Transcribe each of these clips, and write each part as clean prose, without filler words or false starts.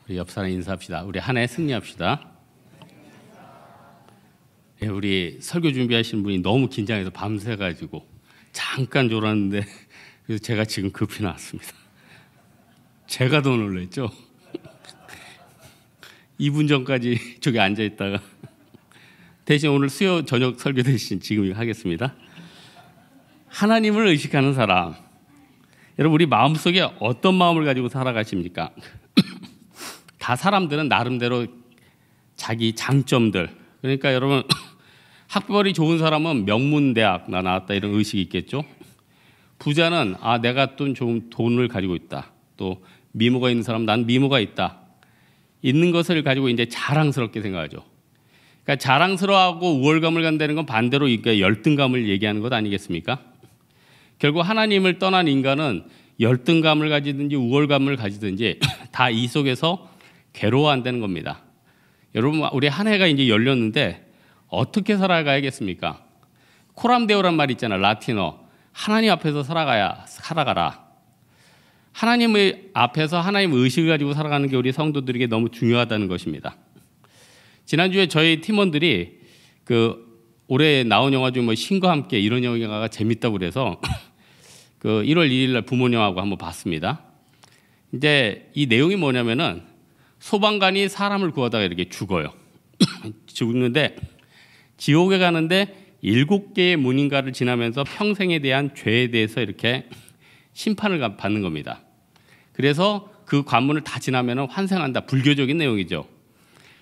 우리 옆 사람 인사합시다. 우리 한 해 승리합시다. 예, 우리 설교 준비하시는 분이 너무 긴장해서 밤새가지고 잠깐 졸았는데 그래서 제가 지금 급히 나왔습니다. 제가 더 놀랐죠. 2분 전까지 저기 앉아있다가 대신 오늘 수요 저녁 설교 대신 지금 하겠습니다. 하나님을 의식하는 사람, 여러분 우리 마음속에 어떤 마음을 가지고 살아가십니까? 다 사람들은 나름대로 자기 장점들, 그러니까 여러분 학벌이 좋은 사람은 명문대학 나왔다 이런 의식이 있겠죠. 부자는 내가 좀 좋은 돈을 가지고 있다. 또 미모가 있는 사람은 난 미모가 있다. 있는 것을 가지고 이제 자랑스럽게 생각하죠. 그러니까 자랑스러워하고 우월감을 갖는다는 건 반대로 이게 열등감을 얘기하는 것 아니겠습니까? 결국 하나님을 떠난 인간은 열등감을 가지든지 우월감을 가지든지 다 이 속에서 괴로워한다는 겁니다. 여러분 우리 한 해가 이제 열렸는데 어떻게 살아가야겠습니까? 코람데오란 말 있잖아. 라틴어. 하나님 앞에서 살아가라. 하나님의 앞에서 하나님 의식을 가지고 살아가는 게 우리 성도들에게 너무 중요하다는 것입니다. 지난주에 저희 팀원들이 올해 나온 영화 중 신과 함께 이런 영화가 재밌다고 그래서 1월 1일 날 부모님하고 한번 봤습니다. 이제 이 내용이 뭐냐면은 소방관이 사람을 구하다가 이렇게 죽어요. 죽는데 지옥에 가는데 7개의 문인가를 지나면서 평생에 대한 죄에 대해서 이렇게 심판을 받는 겁니다. 그래서 그 관문을 다 지나면 환생한다. 불교적인 내용이죠.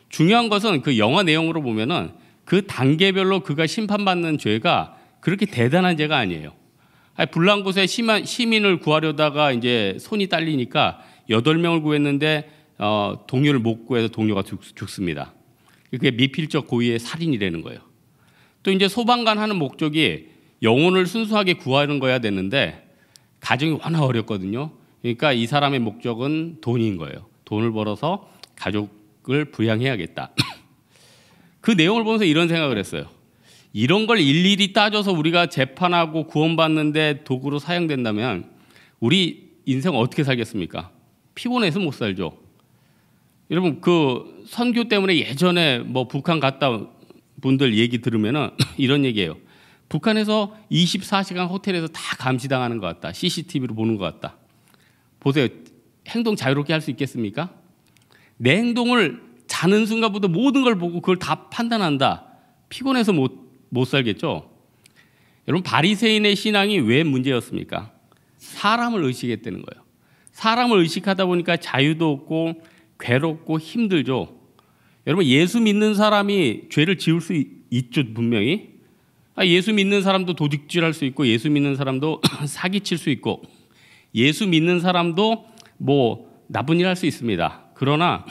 중요한 것은 그 영화 내용으로 보면은 그 단계별로 그가 심판받는 죄가 그렇게 대단한 죄가 아니에요. 불난 곳에 시민을 구하려다가 이제 손이 딸리니까 8명을 구했는데 동료를 못 구해서 동료가 죽습니다. 그게 미필적 고의의 살인이라는 거예요. 또 이제 소방관 하는 목적이 영혼을 순수하게 구하는 거야 되는데 가정이 워낙 어렵거든요. 그러니까 이 사람의 목적은 돈인 거예요. 돈을 벌어서 가족을 부양해야겠다. 그 내용을 보면서 이런 생각을 했어요. 이런 걸 일일이 따져서 우리가 재판하고 구원받는데 도구로 사용된다면 우리 인생 어떻게 살겠습니까? 피곤해서 못 살죠. 여러분 그 선교 때문에 예전에 북한 갔다 분들 얘기 들으면은 이런 얘기예요. 북한에서 24시간 호텔에서 다 감시당하는 것 같다. CCTV로 보는 것 같다. 보세요. 행동 자유롭게 할 수 있겠습니까? 내 행동을 자는 순간부터 모든 걸 보고 그걸 다 판단한다. 피곤해서 못 살겠죠. 여러분 바리새인의 신앙이 왜 문제였습니까? 사람을 의식했다는 거예요. 사람을 의식하다 보니까 자유도 없고 괴롭고 힘들죠. 여러분 예수 믿는 사람이 죄를 지을 수 있죠. 분명히. 예수 믿는 사람도 도둑질할 수 있고 예수 믿는 사람도 사기칠 수 있고 예수 믿는 사람도 나쁜 일 할 수 있습니다. 그러나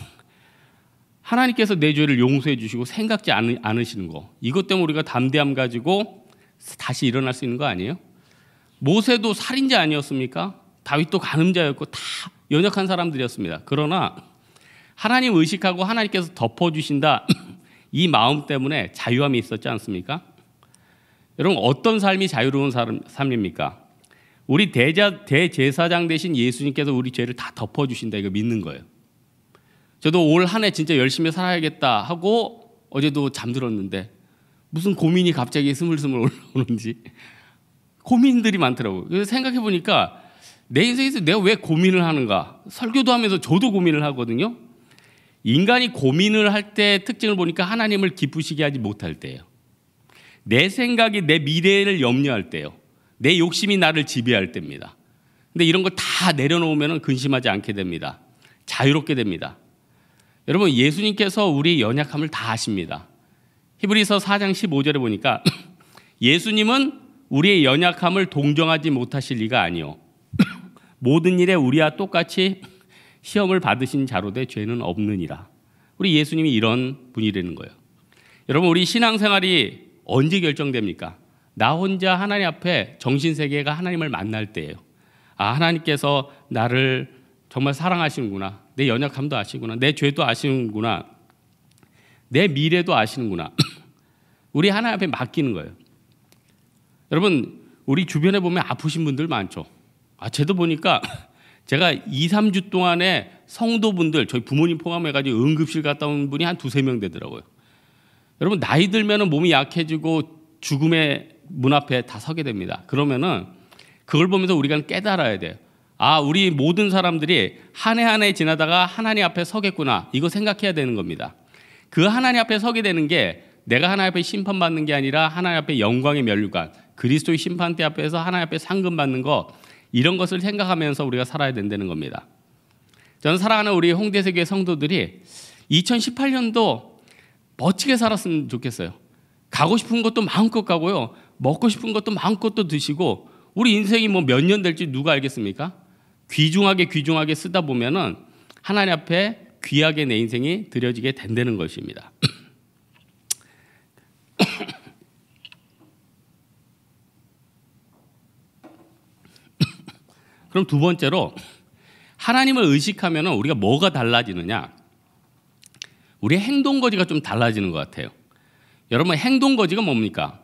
하나님께서 내 죄를 용서해 주시고 생각지 않으시는 거, 이것 때문에 우리가 담대함 가지고 다시 일어날 수 있는 거 아니에요? 모세도 살인자 아니었습니까? 다윗도 간음자였고 다 연약한 사람들이었습니다. 그러나 하나님 의식하고 하나님께서 덮어주신다 이 마음 때문에 자유함이 있었지 않습니까? 여러분 어떤 삶이 자유로운 삶입니까? 우리 대제사장 되신 예수님께서 우리 죄를 다 덮어주신다 이거 믿는 거예요. 저도 올 한 해 진짜 열심히 살아야겠다 하고 어제도 잠들었는데 무슨 고민이 갑자기 스물스물 올라오는지 고민들이 많더라고요. 그래서 생각해 보니까 내 인생에서 내가 왜 고민을 하는가? 설교도 하면서 저도 고민을 하거든요. 인간이 고민을 할 때 특징을 보니까 하나님을 기쁘시게 하지 못할 때예요. 내 생각이 내 미래를 염려할 때요. 내 욕심이 나를 지배할 때입니다. 근데 이런 걸 다 내려놓으면 근심하지 않게 됩니다. 자유롭게 됩니다. 여러분 예수님께서 우리의 연약함을 다 아십니다. 히브리서 4장 15절에 보니까 예수님은 우리의 연약함을 동정하지 못하실 리가 아니요. 모든 일에 우리와 똑같이 시험을 받으신 자로 돼 죄는 없느니라. 우리 예수님이 이런 분이라는 거예요. 여러분 우리 신앙생활이 언제 결정됩니까? 나 혼자 하나님 앞에 정신세계가 하나님을 만날 때예요. 하나님께서 나를 정말 사랑하시는구나. 내 연약함도 아시구나. 내 죄도 아시는구나. 내 미래도 아시는구나. 우리 하나님 앞에 맡기는 거예요. 여러분 우리 주변에 보면 아프신 분들 많죠. 저도 보니까 제가 2, 3주 동안에 성도분들, 저희 부모님 포함해가지고 응급실 갔다 온 분이 한 2-3명 되더라고요. 여러분, 나이 들면은 몸이 약해지고 죽음의 문 앞에 다 서게 됩니다. 그러면은 그걸 보면서 우리가 깨달아야 돼요. 아, 우리 모든 사람들이 한 해 한 해 지나다가 하나님 앞에 서겠구나. 이거 생각해야 되는 겁니다. 그 하나님 앞에 서게 되는 게 내가 하나님 앞에 심판받는 게 아니라 하나님 앞에 영광의 면류관, 그리스도의 심판대 앞에서 하나님 앞에 상금받는 거, 이런 것을 생각하면서 우리가 살아야 된다는 겁니다. 저는 사랑하는 우리 홍대세교회 성도들이 2018년도 멋지게 살았으면 좋겠어요. 가고 싶은 것도 마음껏 가고요. 먹고 싶은 것도 마음껏 또 드시고, 우리 인생이 뭐 몇 년 될지 누가 알겠습니까? 귀중하게 쓰다 보면은 하나님 앞에 귀하게 내 인생이 드려지게 된다는 것입니다. 그럼 두 번째로, 하나님을 의식하면 우리가 뭐가 달라지느냐? 우리의 행동거지가 좀 달라지는 것 같아요. 여러분, 행동거지가 뭡니까?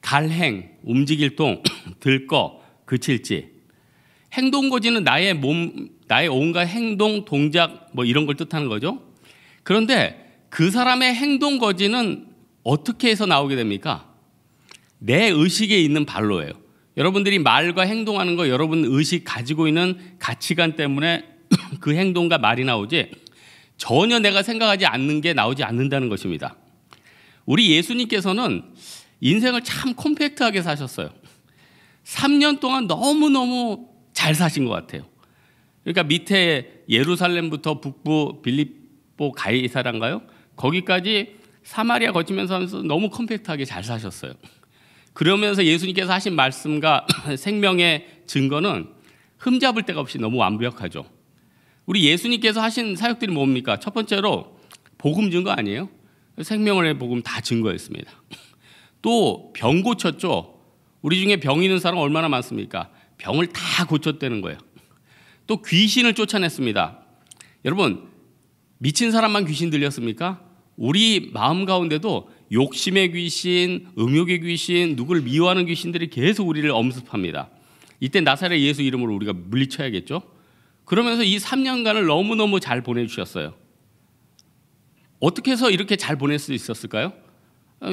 갈행, 움직일 동, 들꺼, 그칠지. 행동거지는 나의 몸, 나의 온갖 행동, 동작 뭐 이런 걸 뜻하는 거죠. 그런데 그 사람의 행동거지는 어떻게 해서 나오게 됩니까? 내 의식에 있는 발로예요. 여러분들이 말과 행동하는 거, 여러분 의식 가지고 있는 가치관 때문에 그 행동과 말이 나오지, 전혀 내가 생각하지 않는 게 나오지 않는다는 것입니다. 우리 예수님께서는 인생을 참 콤팩트하게 사셨어요. 3년 동안 너무너무 잘 사신 것 같아요. 그러니까 밑에 예루살렘부터 북부 빌립보 가이사라인가요? 거기까지 사마리아 거치면서 하면서 너무 콤팩트하게 잘 사셨어요. 그러면서 예수님께서 하신 말씀과 생명의 증거는 흠잡을 데가 없이 너무 완벽하죠. 우리 예수님께서 하신 사역들이 뭡니까? 첫 번째로 복음 증거 아니에요? 생명의 복음 다 증거했습니다. 또 병 고쳤죠. 우리 중에 병 있는 사람 얼마나 많습니까? 병을 다 고쳤다는 거예요. 또 귀신을 쫓아냈습니다. 여러분, 미친 사람만 귀신 들렸습니까? 우리 마음 가운데도 욕심의 귀신, 음욕의 귀신, 누구를 미워하는 귀신들이 계속 우리를 엄습합니다. 이때 나사렛 예수 이름으로 우리가 물리쳐야겠죠. 그러면서 이 3년간을 너무너무 잘 보내주셨어요. 어떻게 해서 이렇게 잘 보낼 수 있었을까요?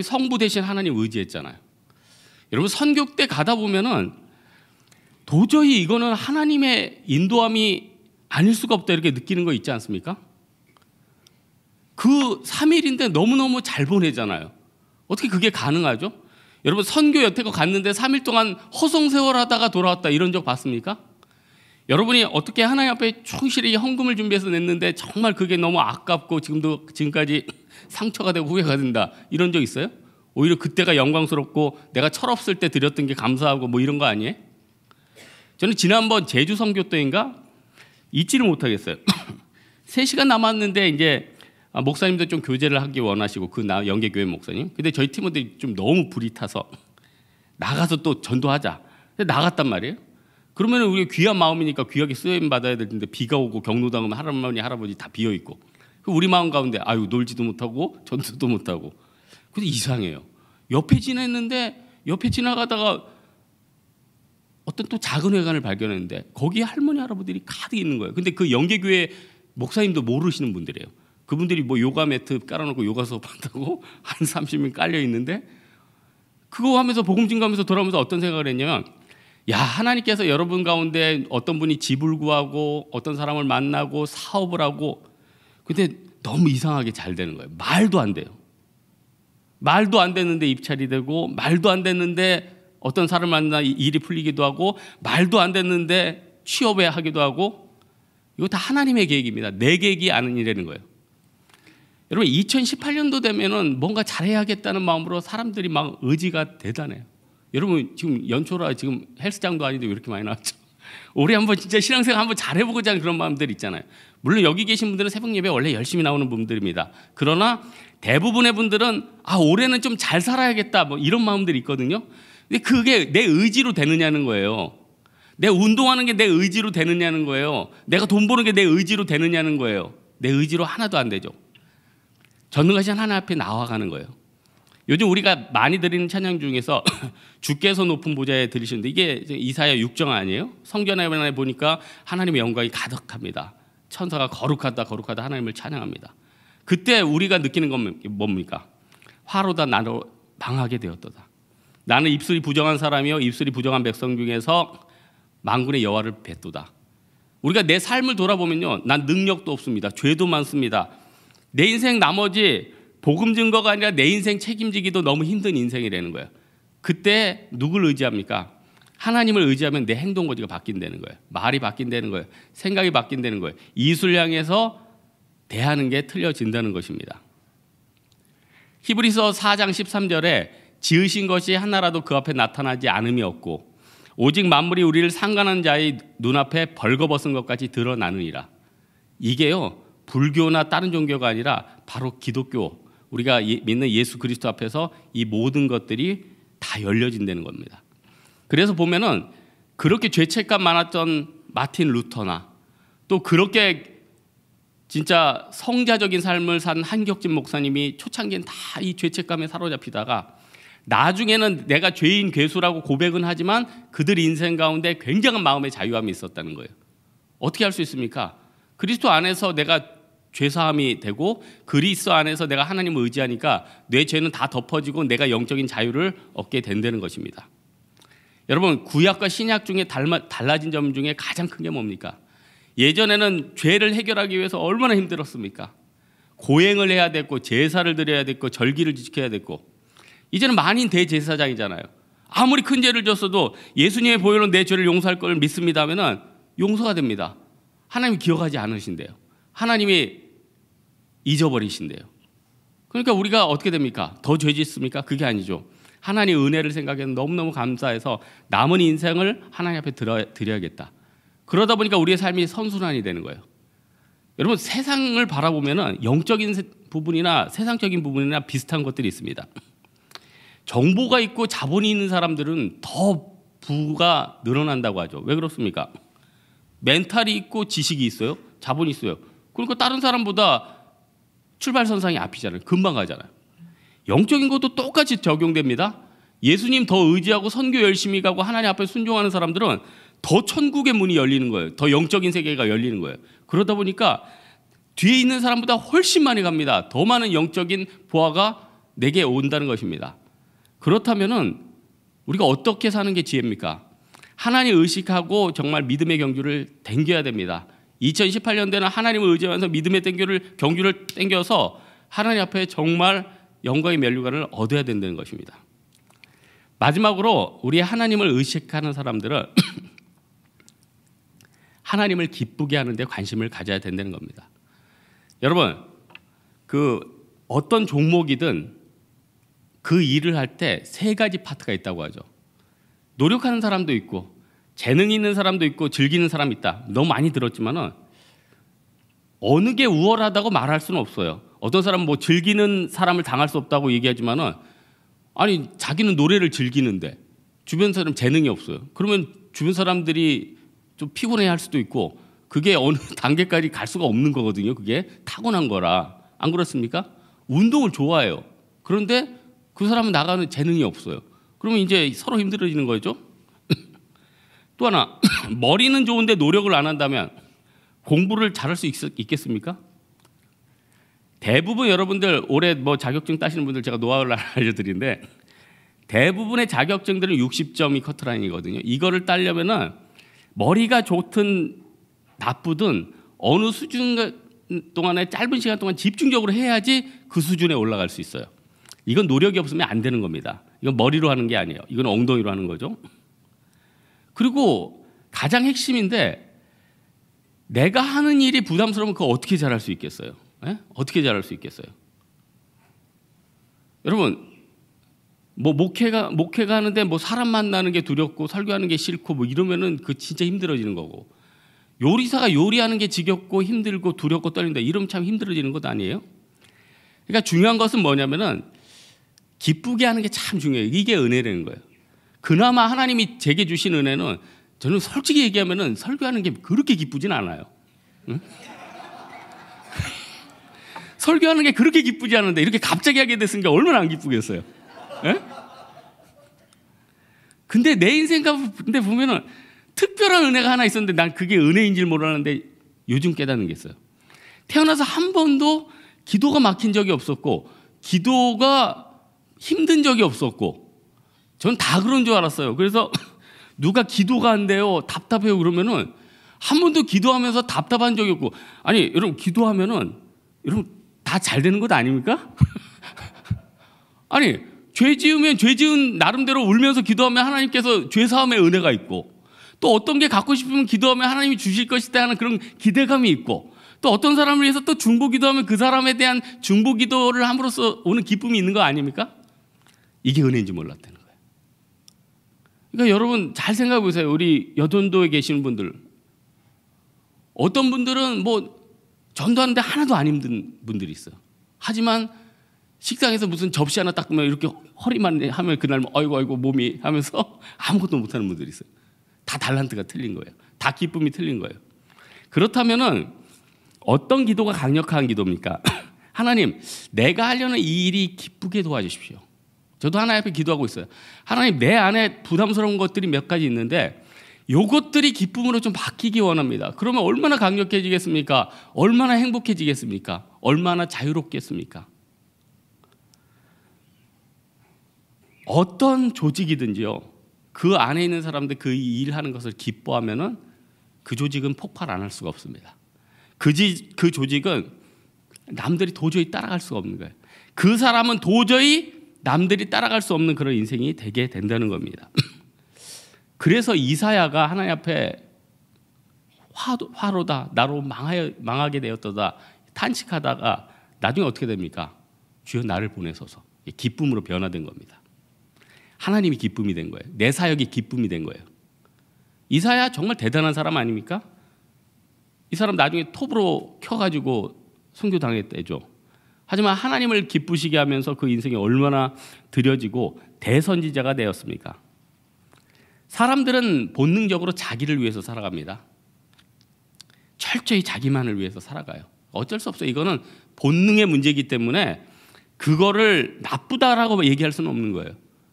성부 대신 하나님 의지했잖아요. 여러분, 선교 때 가다 보면은 도저히 이거는 하나님의 인도함이 아닐 수가 없다 이렇게 느끼는 거 있지 않습니까? 그 3일인데 너무너무 잘 보내잖아요. 어떻게 그게 가능하죠? 여러분, 선교 여태껏 갔는데 3일 동안 허송세월하다가 돌아왔다 이런 적 봤습니까? 여러분이 어떻게 하나님 앞에 충실히 헌금을 준비해서 냈는데 정말 그게 너무 아깝고 지금까지 상처가 되고 후회가 된다 이런 적 있어요? 오히려 그때가 영광스럽고 내가 철없을 때 드렸던 게 감사하고 뭐 이런 거 아니에요? 저는 지난번 제주 선교 때인가 잊지를 못하겠어요. 3시간 남았는데 이제 목사님도 좀 교제를 하기 원하시고 그 영계교회 목사님. 근데 저희 팀원들이 좀 너무 불이 타서 나가서 또 전도하자. 나갔단 말이에요. 그러면 우리 귀한 마음이니까 귀하게 쓰임 받아야 될 텐데 비가 오고 경로당하면 할머니 할아버지 다 비어 있고 우리 마음 가운데 아유 놀지도 못하고 전도도 못하고. 근데 이상해요. 옆에 지냈는데 옆에 지나가다가 어떤 또 작은 회관을 발견했는데 거기에 할머니 할아버지들이 가득 있는 거예요. 근데 그 영계교회 목사님도 모르시는 분들이에요. 그분들이 뭐 요가 매트 깔아놓고 요가 수업한다고 한 30명 깔려 있는데 그거 하면서 복음 증거하면서 돌아오면서 어떤 생각을 했냐면 야, 하나님께서 여러분 가운데 어떤 분이 집을 구하고 어떤 사람을 만나고 사업을 하고 근데 너무 이상하게 잘 되는 거예요. 말도 안 돼요. 말도 안 됐는데 입찰이 되고 말도 안 됐는데 어떤 사람을 만나 일이 풀리기도 하고 말도 안 됐는데 취업에 하기도 하고 이거 다 하나님의 계획입니다. 내 계획이 아닌 일이라는 거예요. 여러분 2018년도 되면은 뭔가 잘해야겠다는 마음으로 사람들이 막 의지가 대단해요. 여러분 지금 연초라 지금 헬스장도 아닌데 왜 이렇게 많이 나왔죠? 올해 한번 진짜 신앙생활 한번 잘해보고자 하는 그런 마음들 있잖아요. 물론 여기 계신 분들은 새벽 예배 원래 열심히 나오는 분들입니다. 그러나 대부분의 분들은 아 올해는 좀 잘 살아야겠다 뭐 이런 마음들이 있거든요. 근데 그게 내 의지로 되느냐는 거예요. 내 운동하는 게 내 의지로 되느냐는 거예요. 내가 돈 버는 게 내 의지로 되느냐는 거예요. 내 의지로 하나도 안 되죠. 전능하신 하나님 앞에 나와가는 거예요. 요즘 우리가 많이 드리는 찬양 중에서 주께서 높은 보좌에 들으시는데 이게 이사야 6장 아니에요? 성전에 보니까 하나님의 영광이 가득합니다. 천사가 거룩하다 거룩하다 하나님을 찬양합니다. 그때 우리가 느끼는 건 뭡니까? 화로다 나로 망하게 되었도다. 나는 입술이 부정한 사람이요 입술이 부정한 백성 중에서 만군의 여호와를 뵙도다. 우리가 내 삶을 돌아보면요, 난 능력도 없습니다. 죄도 많습니다. 내 인생 나머지 복음 증거가 아니라 내 인생 책임지기도 너무 힘든 인생이라는 거예요. 그때 누굴 의지합니까? 하나님을 의지하면 내 행동 거지가 바뀐다는 거예요. 말이 바뀐다는 거예요. 생각이 바뀐다는 거예요. 이웃을 향해서 대하는 게 틀려진다는 것입니다. 히브리서 4장 13절에 지으신 것이 하나라도 그 앞에 나타나지 않음이 없고 오직 만물이 우리를 상관한 자의 눈앞에 벌거벗은 것 같이 드러나느니라. 이게요, 불교나 다른 종교가 아니라 바로 기독교, 우리가 믿는 예수 그리스도 앞에서 이 모든 것들이 다 열려진다는 겁니다. 그래서 보면은 그렇게 죄책감 많았던 마틴 루터나 또 그렇게 진짜 성자적인 삶을 산 한격진 목사님이 초창기엔 다 이 죄책감에 사로잡히다가 나중에는 내가 죄인 괴수라고 고백은 하지만 그들 인생 가운데 굉장한 마음의 자유함이 있었다는 거예요. 어떻게 할 수 있습니까? 그리스도 안에서 내가 죄사함이 되고 그리스도 안에서 내가 하나님을 의지하니까 내 죄는 다 덮어지고 내가 영적인 자유를 얻게 된다는 것입니다. 여러분, 구약과 신약 중에 달라진 점 중에 가장 큰 게 뭡니까? 예전에는 죄를 해결하기 위해서 얼마나 힘들었습니까? 고행을 해야 됐고 제사를 드려야 됐고 절기를 지켜야 됐고, 이제는 만인 대제사장이잖아요. 아무리 큰 죄를 졌어도 예수님의 보혈로 내 죄를 용서할 걸 믿습니다 하면은 용서가 됩니다. 하나님이 기억하지 않으신대요. 하나님이 잊어버리신대요. 그러니까 우리가 어떻게 됩니까? 더 죄 짓습니까? 그게 아니죠. 하나님의 은혜를 생각해서 너무너무 감사해서 남은 인생을 하나님 앞에 드려야겠다. 그러다 보니까 우리의 삶이 선순환이 되는 거예요. 여러분, 세상을 바라보면은 영적인 부분이나 세상적인 부분이나 비슷한 것들이 있습니다. 정보가 있고 자본이 있는 사람들은 더 부가 늘어난다고 하죠. 왜 그렇습니까? 멘탈이 있고 지식이 있어요. 자본이 있어요. 그러니까 다른 사람보다 출발선상이 앞이잖아요. 금방 가잖아요. 영적인 것도 똑같이 적용됩니다. 예수님 더 의지하고 선교 열심히 가고 하나님 앞에 순종하는 사람들은 더 천국의 문이 열리는 거예요. 더 영적인 세계가 열리는 거예요. 그러다 보니까 뒤에 있는 사람보다 훨씬 많이 갑니다. 더 많은 영적인 보화가 내게 온다는 것입니다. 그렇다면은 우리가 어떻게 사는 게 지혜입니까? 하나님 의식하고 정말 믿음의 경주를 땡겨야 됩니다. 2018년대는 하나님을 의지하면서 믿음의 경주를 땡겨서 하나님 앞에 정말 영광의 면류관을 얻어야 된다는 것입니다. 마지막으로 우리 하나님을 의식하는 사람들은 하나님을 기쁘게 하는 데 관심을 가져야 된다는 겁니다. 여러분, 어떤 종목이든 그 일을 할 때 세 가지 파트가 있다고 하죠. 노력하는 사람도 있고 재능이 있는 사람도 있고 즐기는 사람이 있다. 너무 많이 들었지만은 어느 게 우월하다고 말할 수는 없어요. 어떤 사람은 뭐 즐기는 사람을 당할 수 없다고 얘기하지만은 아니, 자기는 노래를 즐기는데 주변 사람 재능이 없어요. 그러면 주변 사람들이 좀 피곤해할 수도 있고 그게 어느 단계까지 갈 수가 없는 거거든요. 그게 타고난 거라. 안 그렇습니까? 운동을 좋아해요. 그런데 그 사람은 나가는 재능이 없어요. 그러면 이제 서로 힘들어지는 거죠. 또 하나, 머리는 좋은데 노력을 안 한다면 공부를 잘할 수 있겠습니까? 대부분 여러분들 올해 뭐 자격증 따시는 분들 제가 노하우를 알려드리는데 대부분의 자격증들은 60점이 커트라인이거든요. 이거를 따려면은 머리가 좋든 나쁘든 어느 수준 동안에 짧은 시간 동안 집중적으로 해야지 그 수준에 올라갈 수 있어요. 이건 노력이 없으면 안 되는 겁니다. 이건 머리로 하는 게 아니에요. 이건 엉덩이로 하는 거죠. 그리고 가장 핵심인데 내가 하는 일이 부담스러우면 그거 어떻게 잘할 수 있겠어요? 예? 어떻게 잘할 수 있겠어요? 여러분, 뭐 목회가 하는데 뭐 사람 만나는 게 두렵고 설교하는 게 싫고 뭐 이러면은 그 진짜 힘들어지는 거고, 요리사가 요리하는 게 지겹고 힘들고 두렵고 떨린다 이러면 참 힘들어지는 것 아니에요? 그러니까 중요한 것은 뭐냐면은 기쁘게 하는 게 참 중요해요. 이게 은혜라는 거예요. 그나마 하나님이 제게 주신 은혜는 저는 솔직히 얘기하면은 설교하는 게 그렇게 기쁘진 않아요. 응? 설교하는 게 그렇게 기쁘지 않은데 이렇게 갑자기 하게 됐으니까 얼마나 안 기쁘겠어요. 예? 근데 내 인생 가운데 보면은 특별한 은혜가 하나 있었는데 난 그게 은혜인 줄 몰랐는데 요즘 깨닫는 게 있어요. 태어나서 한 번도 기도가 막힌 적이 없었고 기도가 힘든 적이 없었고 전 다 그런 줄 알았어요. 그래서 누가 기도가 안 돼요, 답답해요 그러면은 한 번도 기도하면서 답답한 적이 없고, 아니 여러분 기도하면은 여러분 다 잘 되는 것 아닙니까? 아니 죄 지으면 죄 지은 나름대로 울면서 기도하면 하나님께서 죄 사함의 은혜가 있고, 또 어떤 게 갖고 싶으면 기도하면 하나님이 주실 것이다 하는 그런 기대감이 있고, 또 어떤 사람을 위해서 또 중보 기도하면 그 사람에 대한 중보 기도를 함으로써 오는 기쁨이 있는 거 아닙니까? 이게 은혜인지 몰랐다는 거예요. 그러니까 여러분 잘 생각해 보세요. 우리 여전도에 계시는 분들, 어떤 분들은 뭐 전도하는데 하나도 안 힘든 분들이 있어요. 하지만 식당에서 무슨 접시 하나 닦으면 이렇게 허리만 하면 그날 아이고 몸이 하면서 아무것도 못하는 분들이 있어요. 다 달란트가 틀린 거예요. 다 기쁨이 틀린 거예요. 그렇다면은 어떤 기도가 강력한 기도입니까? 하나님, 내가 하려는 이 일이 기쁘게 도와주십시오. 저도 하나님 앞에 기도하고 있어요. 하나님, 내 안에 부담스러운 것들이 몇 가지 있는데 요것들이 기쁨으로 좀 바뀌기 원합니다. 그러면 얼마나 강력해지겠습니까? 얼마나 행복해지겠습니까? 얼마나 자유롭겠습니까? 어떤 조직이든지요, 그 안에 있는 사람들 그 일하는 것을 기뻐하면은 그 조직은 폭발 안 할 수가 없습니다. 그 조직은 남들이 도저히 따라갈 수가 없는 거예요. 그 사람은 도저히 남들이 따라갈 수 없는 그런 인생이 되게 된다는 겁니다. 그래서 이사야가 하나님 앞에 화로다, 나로 망하게 되었도다 탄식하다가 나중에 어떻게 됩니까? 주여 나를 보내소서, 기쁨으로 변화된 겁니다. 하나님이 기쁨이 된 거예요. 내 사역이 기쁨이 된 거예요. 이사야 정말 대단한 사람 아닙니까? 이 사람 나중에 톱으로 켜가지고 순교당했대죠. 하지만 하나님을 기쁘시게 하면서 그 인생이 얼마나 드려지고 대선지자가 되었습니까? 사람들은 본능적으로 자기를 위해서 살아갑니다. 철저히 자기만을 위해서 살아가요. 어쩔 수 없어요. 이거는 본능의 문제이기 때문에 그거를 나쁘다라고 얘기할 수는 없는 거예요.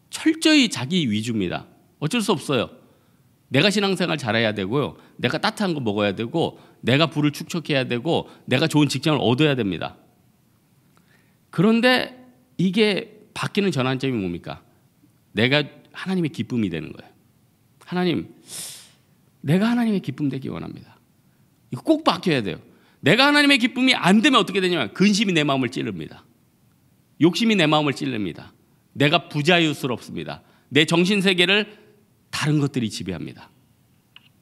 철저히 자기 위주입니다. 어쩔 수 없어요. 내가 신앙생활 잘해야 되고요, 내가 따뜻한 거 먹어야 되고, 내가 부를 축적해야 되고, 내가 좋은 직장을 얻어야 됩니다. 그런데 이게 바뀌는 전환점이 뭡니까? 내가 하나님의 기쁨이 되는 거예요. 하나님, 내가 하나님의 기쁨 되기 원합니다. 이거 꼭 바뀌어야 돼요. 내가 하나님의 기쁨이 안 되면 어떻게 되냐면 근심이 내 마음을 찌릅니다. 욕심이 내 마음을 찌릅니다. 내가 부자유스럽습니다. 내 정신세계를 다른 것들이 지배합니다.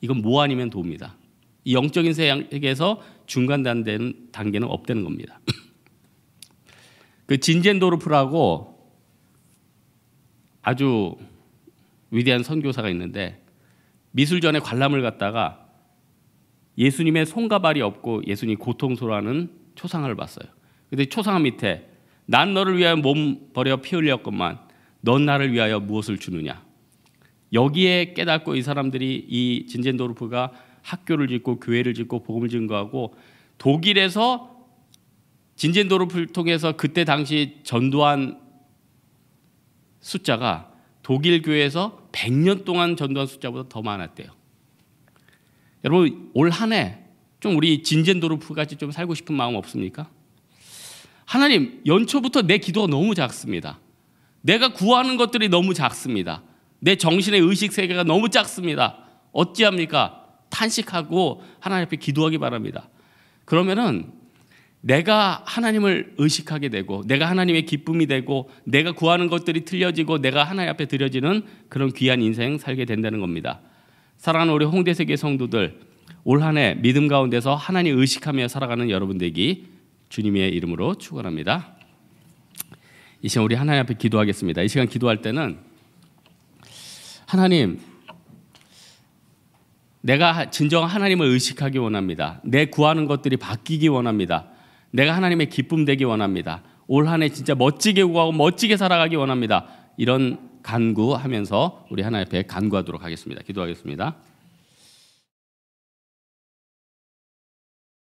이건 뭐 아니면 도입니다. 이 영적인 세계에서 중간 단계는 없다는 겁니다. 그 진젠도르프라고 아주 위대한 선교사가 있는데, 미술전에 관람을 갔다가 예수님의 손과 발이 없고 예수님이 고통스러워하는 초상을 봤어요. 근데 초상 밑에 난 너를 위하여 몸 버려 피 흘렸건만 넌 나를 위하여 무엇을 주느냐. 여기에 깨닫고 이 사람들이, 이 진젠도르프가 학교를 짓고 교회를 짓고 복음을 증거하고, 독일에서 진젠도르프를 통해서 그때 당시 전도한 숫자가 독일 교회에서 100년 동안 전도한 숫자보다 더 많았대요. 여러분 올 한 해 좀 우리 진젠도르프 같이 좀 살고 싶은 마음 없습니까? 하나님, 연초부터 내 기도가 너무 작습니다. 내가 구하는 것들이 너무 작습니다. 내 정신의 의식 세계가 너무 작습니다. 어찌합니까? 탄식하고 하나님 앞에 기도하기 바랍니다. 그러면은 내가 하나님을 의식하게 되고, 내가 하나님의 기쁨이 되고, 내가 구하는 것들이 틀려지고, 내가 하나님 앞에 드려지는 그런 귀한 인생 살게 된다는 겁니다. 사랑하는 우리 홍대세계 성도들, 올 한 해 믿음 가운데서 하나님 의식하며 살아가는 여러분 되기 주님의 이름으로 축원합니다. 이 시간 우리 하나님 앞에 기도하겠습니다. 이 시간 기도할 때는 하나님, 내가 진정 하나님을 의식하기 원합니다. 내 구하는 것들이 바뀌기 원합니다. 내가 하나님의 기쁨 되기 원합니다. 올 한 해 진짜 멋지게 구하고 멋지게 살아가기 원합니다. 이런 간구하면서 우리 하나님 앞에 간구하도록 하겠습니다. 기도하겠습니다.